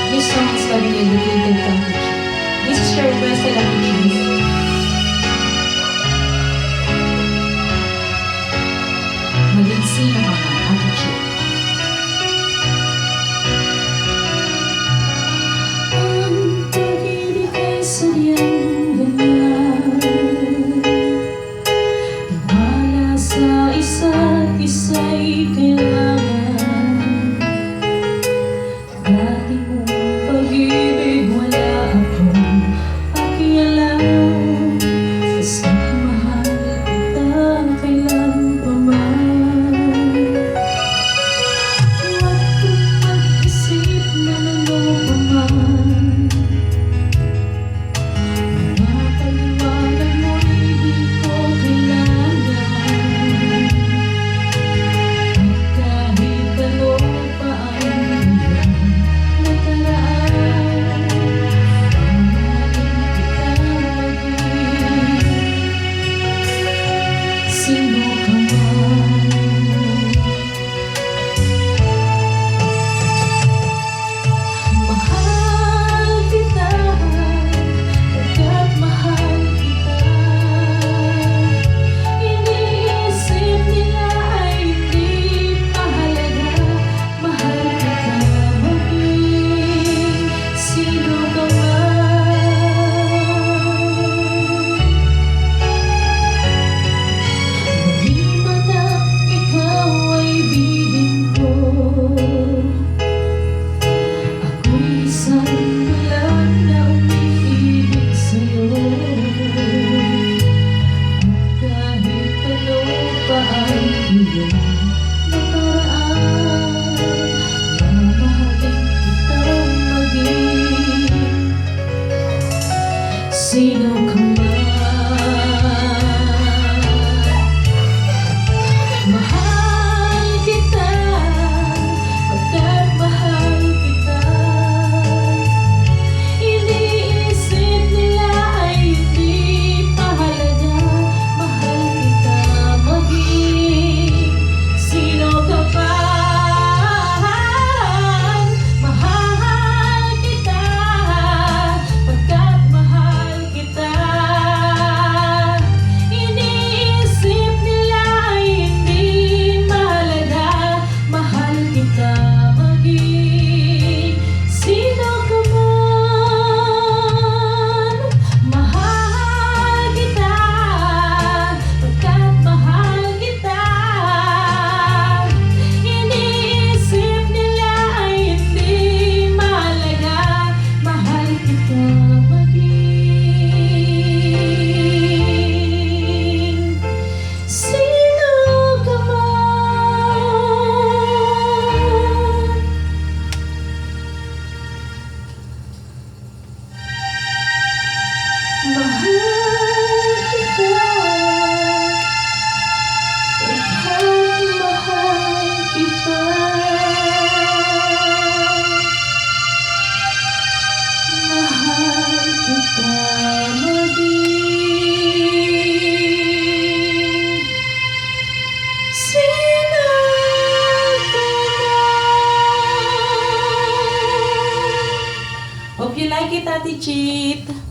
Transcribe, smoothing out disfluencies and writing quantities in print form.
This song is loving dedicated to Ate Chi. This is your requested Ate Chi. Maging sino ka man, Ate Chi. Ang pag-ibig ay sadyang ganyan, tiwala sa isa't isa'y kailangan. Dati mong pag-ibig wala akong pakialam, basta't mahal kita kailan pa man. Huwag kong mag-isip na ano pa man, mga paliwanag mo'y di ko kailangan. At kahit ano pa ang iyong nakaraan, mahalin kita maging sino ka man. Mahal kita, pagkat mahal kita. Iniisip nila ay hindi mahalaga. Mahal kita maging sino ka man. Maging man na ikaw ay bibig ko, ako'y isang bulag na umiibig sa'yo. At kahit ano pa ang iyong nakaraan, mamahalin kitang maging sino ka man. Mahal kita, pagkat mahal kita. Iniisip nila ay hindi mahalaga. Mahal kita maging sino ka man. Mahal kita, pagkat mahal kita. Iniisip nila ay hindi mahalaga. Mahal kita maging sino ka man. Mahal kita, pagkat mahal kita. Iniisip nila ay hindi mahalaga. Mahal kita maging sino ka man. Mahal kita, pagkat mahal kita. Mahal kita maging sino ka man. Hope you like it, Ate Chit.